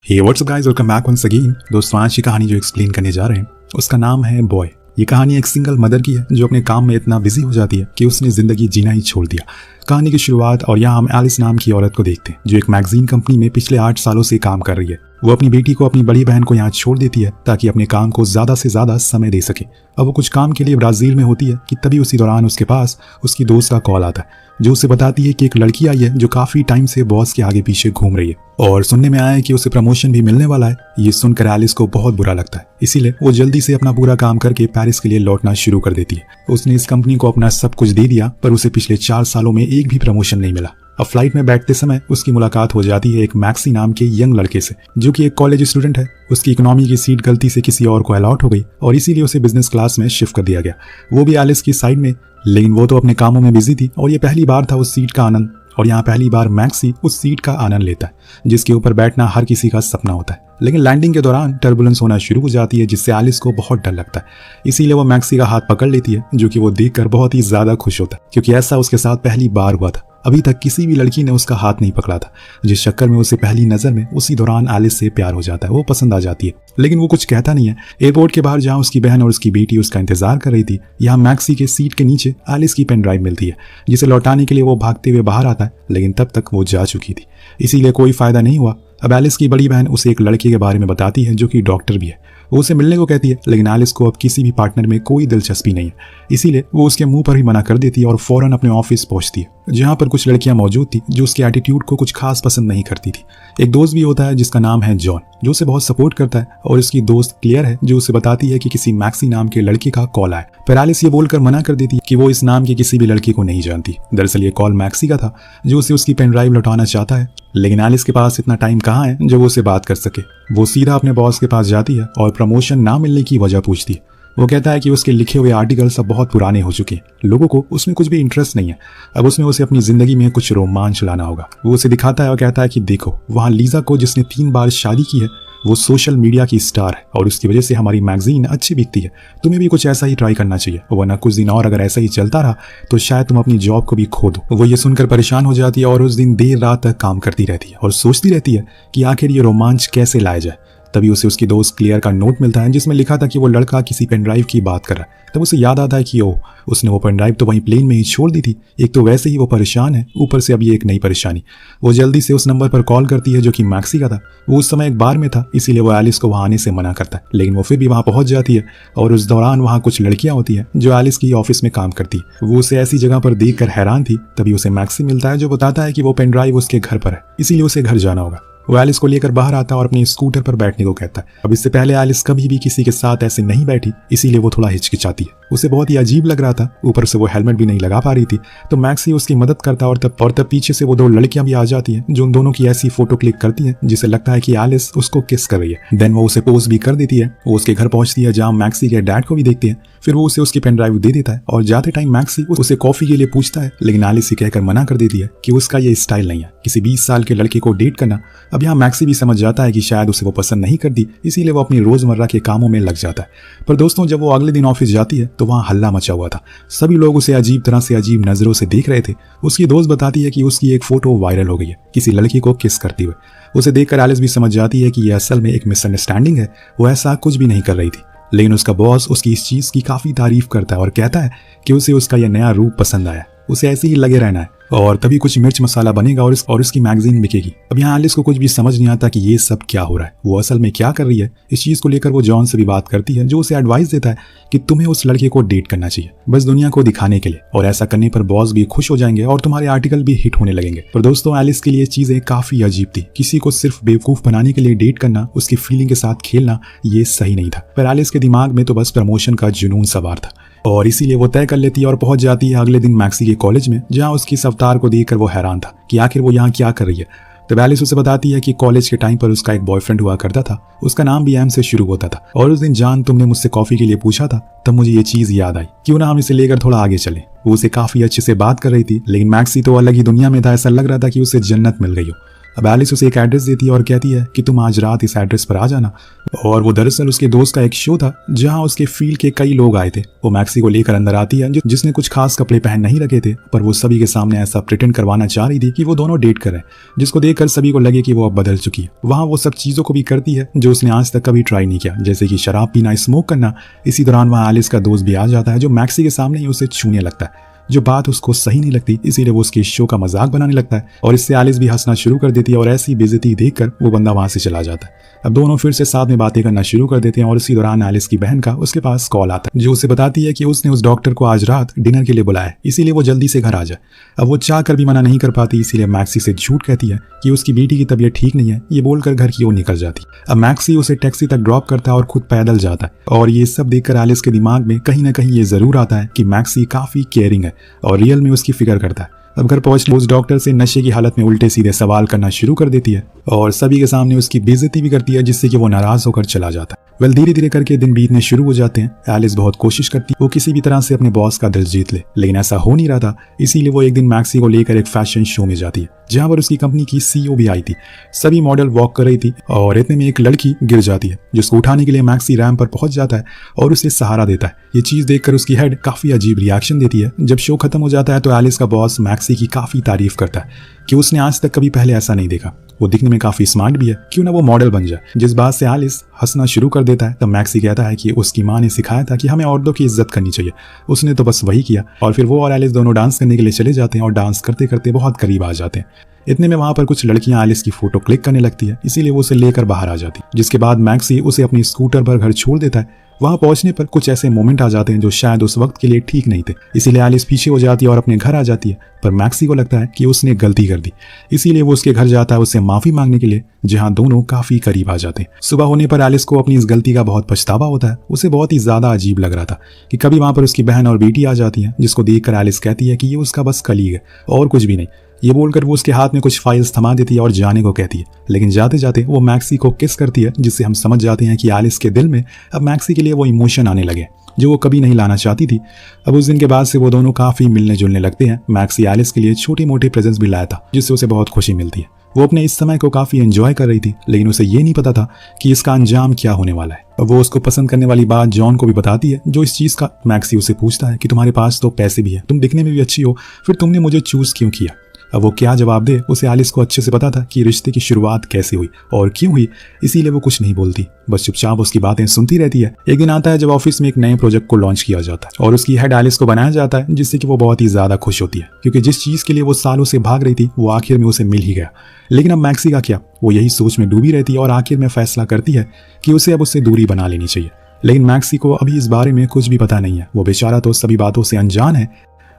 हे what's up guys, welcome back once again. दोस्तों, आज की कहानी जो एक्सप्लेन करने जा रहे हैं उसका नाम है बॉय। ये कहानी एक सिंगल मदर की है जो अपने काम में इतना बिजी हो जाती है कि उसने जिंदगी जीना ही छोड़ दिया। कहानी की शुरुआत और यहाँ हम एलिस नाम की औरत को देखते हैं जो एक मैगजीन कंपनी में पिछले 8 सालों से काम कर रही है। वो अपनी बेटी को अपनी बड़ी बहन को यहाँ छोड़ देती है ताकि अपने काम को ज्यादा से ज्यादा समय दे सके। अब वो कुछ काम के लिए ब्राजील में होती है कि तभी उसी दौरान उसके पास उसकी दोस्त का कॉल आता है जो उसे बताती है कि एक लड़की आई है जो काफी टाइम से बॉस के आगे पीछे घूम रही है और सुनने में आया है कि उसे प्रमोशन भी मिलने वाला है। ये सुनकर एलिस को बहुत बुरा लगता है, इसीलिए वो जल्दी से अपना पूरा काम करके पेरिस के लिए लौटना शुरू कर देती है। उसने इस कंपनी को अपना सब कुछ दे दिया पर उसे पिछले 4 सालों में एक भी प्रमोशन नहीं मिला। अब फ्लाइट में बैठते समय उसकी मुलाकात हो जाती है एक मैक्सी नाम के यंग लड़के से जो कि एक कॉलेज स्टूडेंट है। उसकी इकोनॉमी की सीट गलती से किसी और को अलॉट हो गई और इसीलिए उसे बिजनेस क्लास में शिफ्ट कर दिया गया, वो भी एलिस की साइड में। लेकिन वो तो अपने कामों में बिजी थी और ये पहली बार था उस सीट का आनंद, और यहाँ पहली बार मैक्सी उस सीट का आनंद लेता है जिसके ऊपर बैठना हर किसी का सपना होता है। लेकिन लैंडिंग के दौरान टर्बुलेंस होना शुरू हो जाती है जिससे एलिस को बहुत डर लगता है। इसीलिए वो मैक्सी का हाथ पकड़ लेती है जो कि वो देखकर बहुत ही ज्यादा खुश होता है क्योंकि ऐसा उसके साथ पहली बार हुआ था। अभी तक किसी भी लड़की ने उसका हाथ नहीं पकड़ा था, जिस चक्कर में उसे पहली नजर में उसी दौरान एलिस से प्यार हो जाता है। वो पसंद आ जाती है लेकिन वो कुछ कहता नहीं है। एयरपोर्ट के बाहर जहां उसकी बहन और उसकी बेटी उसका इंतजार कर रही थी, यहाँ मैक्सी के सीट के नीचे एलिस की पेन ड्राइव मिलती है जिसे लौटाने के लिए वो भागते हुए बाहर आता है, लेकिन तब तक वो जा चुकी थी, इसीलिए कोई फायदा नहीं हुआ। अब एलिस की बड़ी बहन उसे एक लड़के के बारे में बताती है जो कि डॉक्टर भी है। वो उसे मिलने को कहती है लेकिन एलिस को अब किसी भी पार्टनर में कोई दिलचस्पी नहीं है, इसीलिए वो उसके मुंह पर ही मना कर देती है और फौरन अपने ऑफिस पहुंचती है जहां पर कुछ लड़कियां मौजूद थी जो उसके एटीट्यूड को कुछ खास पसंद नहीं करती थी। एक दोस्त भी होता है जिसका नाम है जॉन जो उसे बहुत सपोर्ट करता है, और उसकी दोस्त क्लियर है जो उसे बताती है कि किसी मैक्सी नाम के लड़के का कॉल आया। पर एलिस ये बोलकर मना कर देती है कि वो इस नाम की किसी भी लड़की को नहीं जानती। दरअसल ये कॉल मैक्सी का था जो उसे उसकी पेन ड्राइव लौटाना चाहता है, लेकिन एलिस के पास इतना टाइम कहाँ है जो वो उससे बात कर सके। वो सीधा अपने बॉस के पास जाती है और प्रमोशन ना मिलने की वजह पूछती है। वो कहता है कि उसके लिखे हुए आर्टिकल सब बहुत पुराने हो चुके हैं, लोगों को उसमें कुछ भी इंटरेस्ट नहीं है, अब उसमें उसे अपनी जिंदगी में कुछ रोमांच लाना होगा। वो उसे दिखाता है और कहता है कि देखो वहाँ लीजा को जिसने 3 बार शादी की है वो सोशल मीडिया की स्टार है और उसकी वजह से हमारी मैगजीन अच्छी बिकती है, तुम्हें भी कुछ ऐसा ही ट्राई करना चाहिए, वरना कुछ दिन और अगर ऐसा ही चलता रहा तो शायद तुम अपनी जॉब को भी खो दो। वो ये सुनकर परेशान हो जाती है और उस दिन देर रात तक काम करती रहती है और सोचती रहती है कि आखिर ये रोमांच कैसे लाया जाए। तभी उसे उसकी दोस्त क्लियर का नोट मिलता है जिसमें लिखा था कि वो लड़का किसी पेन ड्राइव की बात कर रहा है। तब उसे याद आता है कि उसने वो पेन ड्राइव तो वहीं प्लेन में ही छोड़ दी थी, एक तो वैसे ही वो परेशान है, ऊपर से अब ये एक नई परेशानी। वो जल्दी से उस नंबर पर कॉल करती है जो कि मैक्सी का था। वो उस समय एक बार में था, इसीलिए वो एलिस को वहां आने से मना करता है, लेकिन वो फिर भी वहां पहुंच जाती है और उस दौरान वहां कुछ लड़कियां होती हैं जो एलिस की ऑफिस में काम करती है। वो उसे ऐसी जगह पर देखकर हैरान थी। तभी उसे मैक्सी मिलता है जो बताता है कि वो पेन ड्राइव उसके घर पर है, इसीलिए उसे घर जाना होगा। वो एलिस को लेकर बाहर आता है और अपने स्कूटर पर बैठने को कहता है। अब इससे पहले एलिस कभी भी किसी के साथ ऐसे नहीं बैठी, इसीलिए वो थोड़ा हिचकिचाती है। उसे बहुत ही अजीब लग रहा था, ऊपर से वो हेलमेट भी नहीं लगा पा रही थी। तो मैक्सी उसकी मदद करता है और तब पीछे से वो 2 लड़कियां भी आ जाती हैं जो उन दोनों की ऐसी फोटो क्लिक करती हैं जिसे लगता है कि एलिस उसको किस कर रही है। देन वो उसे पोज भी कर देती है। वो उसके घर पहुंचती है जहाँ मैक्सी के डैड को भी देखती है। फिर वो उसे उसकी पेन ड्राइव दे देता है और जाते टाइम मैक्सी उसे कॉफी के लिए पूछता है, लेकिन एलिस कहकर मना कर देती है कि उसका ये स्टाइल नहीं है किसी 20 साल के लड़के को डेट करना। अब यहाँ मैक्सी भी समझ जाता है कि शायद उसे वो पसंद नहीं करती, इसीलिए वो अपनी रोजमर्रा के कामों में लग जाता है। पर दोस्तों, जब वो अगले दिन ऑफिस जाती है तो वहाँ हल्ला मचा हुआ था। सभी लोग उसे अजीब तरह से अजीब नजरों से देख रहे थे। उसकी दोस्त बताती है कि उसकी एक फोटो वायरल हो गई है किसी लड़की को किस करते हुए। उसे देखकर एलिस भी समझ जाती है कि यह असल में एक मिसअंडरस्टैंडिंग है, वो ऐसा कुछ भी नहीं कर रही थी। लेकिन उसका बॉस उसकी इस चीज की काफी तारीफ करता है और कहता है कि उसे उसका यह नया रूप पसंद आया, उसे ऐसे ही लगे रहना है और तभी कुछ मिर्च मसाला बनेगा और इसकी मैगजीन बिकेगी। अब यहाँ एलिस को कुछ भी समझ नहीं आता कि ये सब क्या हो रहा है, वो असल में क्या कर रही है। इस चीज को लेकर वो जॉन से भी बात करती है जो उसे एडवाइस देता है कि तुम्हें उस लड़के को डेट करना चाहिए बस दुनिया को दिखाने के लिए, और ऐसा करने पर बॉस भी खुश हो जाएंगे और तुम्हारे आर्टिकल भी हिट होने लगेंगे। पर दोस्तों, एलिस के लिए चीजें काफी अजीब थी। किसी को सिर्फ बेवकूफ बनाने के लिए डेट करना, उसकी फीलिंग के साथ खेलना, ये सही नहीं था। पर एलिस के दिमाग में तो बस प्रमोशन का जुनून सवार था और इसीलिए वो तय कर लेती है और पहुंच जाती है अगले दिन मैक्सी के कॉलेज में, जहां उसकी इस अवतार को देखकर वो हैरान था कि आखिर वो यहाँ क्या कर रही है। तब एलिस उसे बताती है कि कॉलेज के टाइम पर उसका एक बॉयफ्रेंड हुआ करता था, उसका नाम भी एम से शुरू होता था, और उस दिन जान तुमने मुझसे कॉफी के लिए पूछा था तब मुझे ये चीज याद आई, क्यों ना हम इसे लेकर थोड़ा आगे चले। वो उसे काफी अच्छे से बात कर रही थी, लेकिन मैक्सी तो अलग ही दुनिया में था, ऐसा लग रहा था कि उसे जन्नत मिल गई हो। अब एलिस उसे एक एड्रेस देती है और कहती है कि तुम आज रात इस एड्रेस पर आ जाना। और वो दरअसल उसके दोस्त का एक शो था जहां उसके फील्ड के कई लोग आए थे। वो मैक्सी को लेकर अंदर आती है जिसने कुछ खास कपड़े पहन नहीं रखे थे, पर वो सभी के सामने ऐसा प्रिटेंड करवाना चाह रही थी कि वो दोनों डेट कर रहे हैं, जिसको देखकर सभी को लगे कि वो अब बदल चुकी है। वहाँ वो सब चीज़ों को भी करती है जो उसने आज तक कभी ट्राई नहीं किया, जैसे कि शराब पीना, स्मोक करना। इसी दौरान वहाँ एलिस का दोस्त भी आ जाता है जो मैक्सी के सामने ही उसे छूने लगता है, जो बात उसको सही नहीं लगती, इसीलिए वो उसके शो का मजाक बनाने लगता है और इससे एलिस भी हंसना शुरू कर देती है और ऐसी बेइज्जती देखकर वो बंदा वहां से चला जाता है। अब दोनों फिर से साथ में बातें करना शुरू कर देते हैं और इसी दौरान एलिस की बहन का उसके पास कॉल आता है जो उसे बताती है कि उसने उस डॉक्टर को आज रात डिनर के लिए बुलाया है, इसीलिए वो जल्दी से घर आ जाए। अब वो चाह कर भी मना नहीं कर पाती, इसीलिए मैक्सी से झूठ कहती है कि उसकी बेटी की तबीयत ठीक नहीं है, ये बोलकर घर की ओर निकल जाती। अब मैक्सी उसे टैक्सी तक ड्रॉप करता है और खुद पैदल जाता है और ये सब देखकर एलिस के दिमाग में कहीं ना कहीं ये जरूर आता है कि मैक्सी काफी केयरिंग है और रियल में उसकी फिक्र करता है। अब घर पहुंचने उस डॉक्टर से नशे की हालत में उल्टे सीधे सवाल करना शुरू कर देती है और सभी के सामने उसकी बेइज्जती भी करती है, जिससे कि वो नाराज होकर चला जाता है। वेल धीरे धीरे करके दिन बीतने शुरू हो जाते हैं। एलिस बहुत कोशिश करती है वो किसी भी तरह से अपने बॉस का दिल जीत ले, लेकिन ऐसा हो नहीं रहा था। इसीलिए वो एक दिन मैक्सी को लेकर एक फैशन शो में जाती है जहां पर उसकी कंपनी की सीईओ भी आई थी। सभी मॉडल वॉक कर रही थी और इतने में एक लड़की गिर जाती है, जिसको उठाने के लिए मैक्सी रैंप पर पहुंच जाता है और उसे सहारा देता है। ये चीज देखकर उसकी हेड काफी अजीब रिएक्शन देती है। जब शो खत्म हो जाता है तो एलिस का बॉस मैक्सी की काफी तारीफ करता है कि उसने आज तक कभी पहले ऐसा नहीं देखा, वो दिखने में काफी स्मार्ट भी है, क्यों ना वो मॉडल बन जाए। जिस बात से एलिस हंसना शुरू कर देता है तब मैक्सी कहता है कि उसकी माँ ने सिखाया था कि हमें औरतों की इज्जत करनी चाहिए, उसने तो बस वही किया। और फिर वो और एलिस दोनों डांस करने के लिए चले जाते हैं और डांस करते करते बहुत करीब आ जाते हैं। इतने में वहां पर कुछ लड़कियां एलिस की फोटो क्लिक करने लगती है, इसीलिए वो उसे लेकर बाहर आ जाती है, जिसके बाद मैक्सी उसे अपनी स्कूटर पर घर छोड़ देता है। वहां पहुंचने पर कुछ ऐसे मोमेंट आ जाते हैं जो शायद उस वक्त के लिए ठीक नहीं थे, इसीलिए एलिस पीछे हो जाती है और अपने घर आ जाती है। पर मैक्सी को लगता है कि उसने गलती कर दी, इसीलिए वो उसके घर जाता है उससे माफी मांगने के लिए, जहां दोनों काफी करीब आ जाते हैं। सुबह होने पर एलिस को अपनी इस गलती का बहुत पछतावा होता है। उसे बहुत ही ज्यादा अजीब लग रहा था कि कभी वहां पर उसकी बहन और बेटी आ जाती है, जिसको देखकर एलिस कहती है कि ये उसका बस कलीग है और कुछ भी नहीं। ये बोलकर वो उसके हाथ में कुछ फाइल्स थमा देती है और जाने को कहती है, लेकिन जाते जाते वो मैक्सी को किस करती है, जिससे हम समझ जाते हैं कि एलिस के दिल में अब मैक्सी के लिए वो इमोशन आने लगे जो वो कभी नहीं लाना चाहती थी। अब उस दिन के बाद से वो दोनों काफी मिलने जुलने लगते हैं। मैक्सी एलिस के लिए छोटे मोटे प्रेजेंट्स भी लाया था, जिससे उसे बहुत खुशी मिलती है। वो अपने इस समय को काफी एंजॉय कर रही थी, लेकिन उसे ये नहीं पता था कि इसका अंजाम क्या होने वाला है। अब वो उसको पसंद करने वाली बात जॉन को भी बताती है, जो इस चीज का मैक्सी उसे पूछता है कि तुम्हारे पास तो पैसे भी है, तुम दिखने में भी अच्छी हो, फिर तुमने मुझे चूज क्यों किया। अब वो क्या जवाब दे, उसे एलिस को अच्छे से पता था कि रिश्ते की शुरुआत कैसे हुई और क्यों हुई, इसीलिए वो कुछ नहीं बोलती, बस चुपचाप उसकी बातें सुनती रहती है। एक दिन आता है जब ऑफिस में एक नए प्रोजेक्ट को लॉन्च किया जाता है और उसकी हेड एलिस को बनाया जाता है, जिससे कि वो बहुत ही ज्यादा खुश होती है, क्योंकि जिस चीज के लिए वो सालों से भाग रही थी वो आखिर में उसे मिल ही गया। लेकिन अब मैक्सी का क्या, वो यही सोच में डूबी रहती है और आखिर में फैसला करती है कि उसे अब उससे दूरी बना लेनी चाहिए। लेकिन मैक्सी को अभी इस बारे में कुछ भी पता नहीं है, वो बेचारा तो सभी बातों से अनजान है।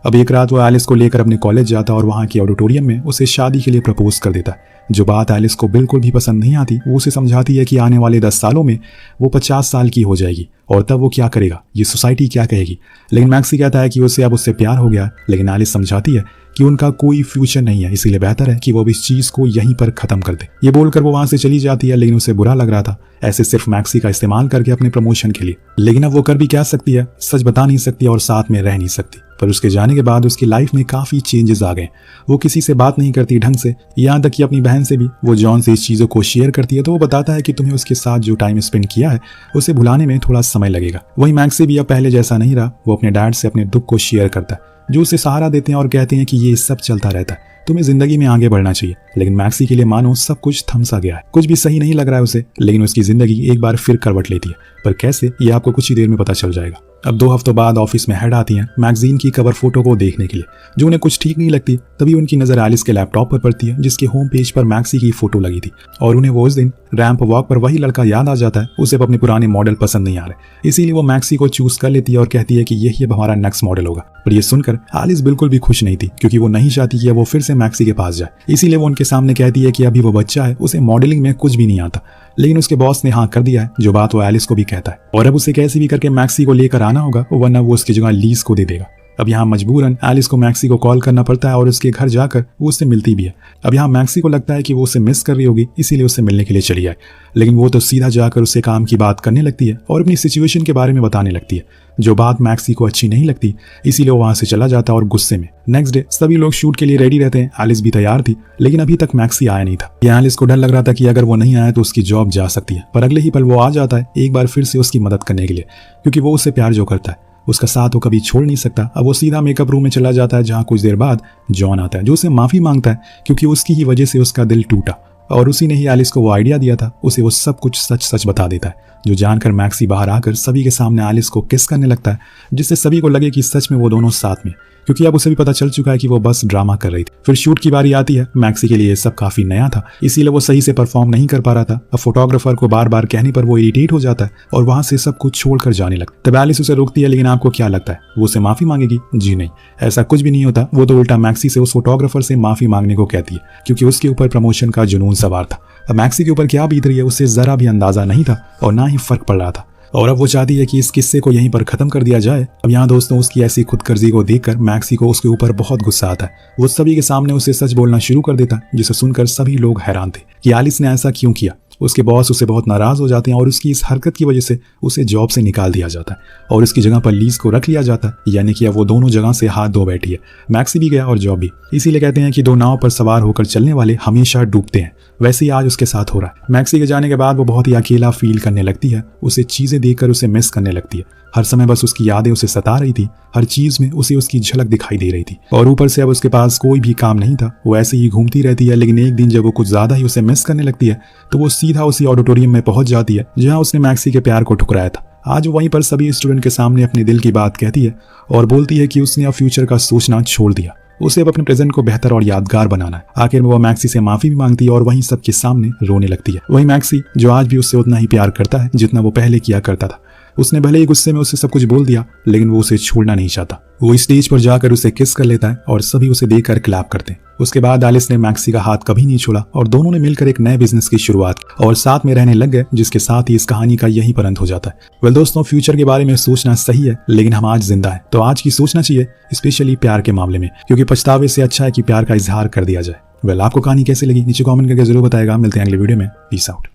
अब एक रात वो एलिस को लेकर अपने कॉलेज जाता और वहां के ऑडिटोरियम में उसे शादी के लिए प्रपोज कर देता। जो बात एलिस को बिल्कुल भी पसंद नहीं आती, वो उसे समझाती है कि आने वाले 10 सालों में वो 50 साल की हो जाएगी और तब वो क्या करेगा, ये सोसाइटी क्या कहेगी। लेकिन मैक्सी कहता है कि उसे अब उससे प्यार हो गया, लेकिन एलिस समझाती है कि उनका कोई फ्यूचर नहीं है, इसीलिए बेहतर है कि वो अब इस चीज को यहीं पर खत्म कर दे। ये बोलकर वो वहां से चली जाती है, लेकिन उसे बुरा लग रहा था ऐसे सिर्फ मैक्सी का इस्तेमाल करके अपने प्रमोशन के लिए। लेकिन अब वो कर भी क्या सकती है, सच बता नहीं सकती और साथ में रह नहीं सकती। पर उसके जाने के बाद उसकी लाइफ में काफी चेंजेस आ गए। वो किसी से बात नहीं करती ढंग से, यहाँ तक कि अपनी बहन से भी। वो जॉन से इस चीजों को शेयर करती है तो वो बताता है कि तुम्हें उसके साथ जो टाइम स्पेंड किया है उसे भुलाने में थोड़ा समय लगेगा। वही मैक्सी भी अब पहले जैसा नहीं रहा, वो अपने डैड से अपने दुख को शेयर करता है, जो उसे सहारा देते हैं और कहते हैं कि ये सब चलता रहता है, तुम्हें जिंदगी में आगे बढ़ना चाहिए। लेकिन मैक्सी के लिए मानो सब कुछ थम सा गया है, कुछ भी सही नहीं लग रहा है उसे। लेकिन उसकी जिंदगी एक बार फिर करवट लेती है, पर कैसे ये आपको कुछ ही देर में पता चल जाएगा। अब 2 हफ्तों बाद ऑफिस में हेड आती हैं मैगजीन की कवर फोटो को देखने के लिए, जो उन्हें कुछ ठीक नहीं लगती। तभी उनकी नजर एलिस के लैपटॉप पर पड़ती है, जिसके होम पेज पर मैक्सी की फोटो लगी थी और उन्हें वो उस दिन रैंप वॉक पर वही लड़का याद आ जाता है। उसे अपने पुराने मॉडल पसंद नहीं आ रहे, इसीलिए वो मैक्सी को चूज कर लेती है और कहती है कि यही अब हमारा नेक्स्ट मॉडल होगा। पर ये सुनकर एलिस बिल्कुल भी खुश नहीं थी, क्योंकि वो नहीं चाहती कि वो फिर से मैक्सी के पास जाए। इसीलिए वो उनके सामने कहती है कि अभी वो बच्चा है, उसे मॉडलिंग में कुछ भी नहीं आता। लेकिन उसके बॉस ने हाँ कर दिया है, जो बात वो एलिस को भी कहता है, और अब उसे कैसे भी करके मैक्सी को लेकर आना होगा, वरना वो उसकी जगह लीज को दे देगा। अब यहाँ मजबूरन एलिस को मैक्सी को कॉल करना पड़ता है और उसके घर जाकर वो उससे मिलती भी है। अब यहाँ मैक्सी को लगता है कि वो उसे मिस कर रही होगी, इसीलिए उससे मिलने के लिए चली आए, लेकिन वो तो सीधा जाकर उससे काम की बात करने लगती है और अपनी सिचुएशन के बारे में बताने लगती है, जो बात मैक्सी को अच्छी नहीं लगती, इसीलिए वो वहां से चला जाता है और गुस्से में। नेक्स्ट डे सभी लोग शूट के लिए रेडी रहते हैं। एलिस भी तैयार थी, लेकिन अभी तक मैक्सी आया नहीं था। यहाँ एलिस को डर लग रहा था कि अगर वो नहीं आया तो उसकी जॉब जा सकती है, पर अगले ही पल वो आ जाता है एक बार फिर से उसकी मदद करने के लिए, क्योंकि वो उससे प्यार जो करता है उसका साथ वो कभी छोड़ नहीं सकता। अब वो सीधा मेकअप रूम में चला जाता है, जहाँ कुछ देर बाद जॉन आता है, जो उसे माफी मांगता है क्योंकि उसकी ही वजह से उसका दिल टूटा और उसी ने ही एलिस को वो आइडिया दिया था। उसे वो सब कुछ सच सच बता देता है, जो जानकर मैक्सी बाहर आकर सभी के सामने एलिस को किस करने लगता है, जिससे सभी को लगे कि सच में वो दोनों साथ में, क्योंकि अब उसे भी पता चल चुका है कि वो बस ड्रामा कर रही थी। फिर शूट की बारी आती है। मैक्सी के लिए ये सब काफी नया था, इसीलिए वो सही से परफॉर्म नहीं कर पा रहा था। अब फोटोग्राफर को बार बार कहने पर वो इरिटेट हो जाता है और वहां से सब कुछ छोड़कर जाने लगता। तब एलिस उसे रोकती है, लेकिन आपको क्या लगता है वो उसे माफी मांगेगी? जी नहीं, ऐसा कुछ भी नहीं होता। वो तो उल्टा मैक्सी से उस फोटोग्राफर से माफी मांगने को कहती है, क्योंकि उसके ऊपर प्रमोशन का जुनून सवार था। अब मैक्सी के ऊपर क्या बीत रही है उसे जरा भी अंदाजा नहीं था और ना ही फर्क पड़ रहा था, और अब वो चाहती है कि इस किस्से को यहीं पर खत्म कर दिया जाए। अब यहाँ दोस्तों उसकी ऐसी खुदगर्जी को देखकर मैक्सी को उसके ऊपर बहुत गुस्सा आता है। वो सभी के सामने उसे सच बोलना शुरू कर देता है, जिसे सुनकर सभी लोग हैरान थे कि एलिस ने ऐसा क्यों किया। उसके बॉस उससे बहुत नाराज हो जाते हैं और उसकी इस हरकत की वजह से उसे जॉब से निकाल दिया जाता है और उसकी जगह पर लीज को रख लिया जाता है, यानी कि अब वो दोनों जगह से हाथ धो बैठी है। मैक्सी भी गया और जॉब भी। इसीलिए कहते हैं कि दो नाव पर सवार होकर चलने वाले हमेशा डूबते हैं, वैसे ही आज उसके साथ हो रहा है। मैक्सी के जाने के बाद वो बहुत ही अकेला फील करने लगती है। उसे चीजें देखकर उसे मिस करने लगती है। हर समय बस उसकी यादें उसे सता रही थी, हर चीज में उसे उसकी झलक दिखाई दे रही थी और ऊपर से अब उसके पास कोई भी काम नहीं था। वो ऐसे ही घूमती रहती है, लेकिन एक दिन जब वो कुछ ज्यादा ही उसे मिस करने लगती है तो वो सीधा उसी ऑडिटोरियम में पहुंच जाती है जहां उसने मैक्सी के प्यार को ठुकराया था। आज वहीं पर सभी स्टूडेंट के सामने अपने दिल की बात कहती है और बोलती है कि उसने अब फ्यूचर का सोचना छोड़ दिया, उसे अब अपने प्रेजेंट को बेहतर और यादगार बनाना है। आखिर में वो मैक्सी से माफी भी मांगती है और वहीं सबके सामने रोने लगती है। वहीं मैक्सी, जो आज भी उससे उतना ही प्यार करता है जितना वो पहले किया करता था, उसने भले ही गुस्से में उसे सब कुछ बोल दिया, लेकिन वो उसे छोड़ना नहीं चाहता। वो स्टेज पर जाकर उसे किस कर लेता है और सभी उसे देखकर क्लैप करते हैं। उसके बाद एलिस ने मैक्सी का हाथ कभी नहीं छोड़ा और दोनों ने मिलकर एक नए बिजनेस की शुरुआत की और साथ में रहने लग गए, जिसके साथ ही इस कहानी का यही पर अंत हो जाता है। वेल दोस्तों, फ्यूचर के बारे में सोचना सही है, लेकिन हम आज जिंदा है तो आज की सोचना चाहिए, स्पेशली प्यार के मामले में, क्योंकि पछतावे से अच्छा है कि प्यार का इजहार कर दिया जाए। वेल आपको कहानी कैसी लगी नीचे कमेंट करके जरूर बताएगा। मिलते हैं अगले वीडियो में। Peace out.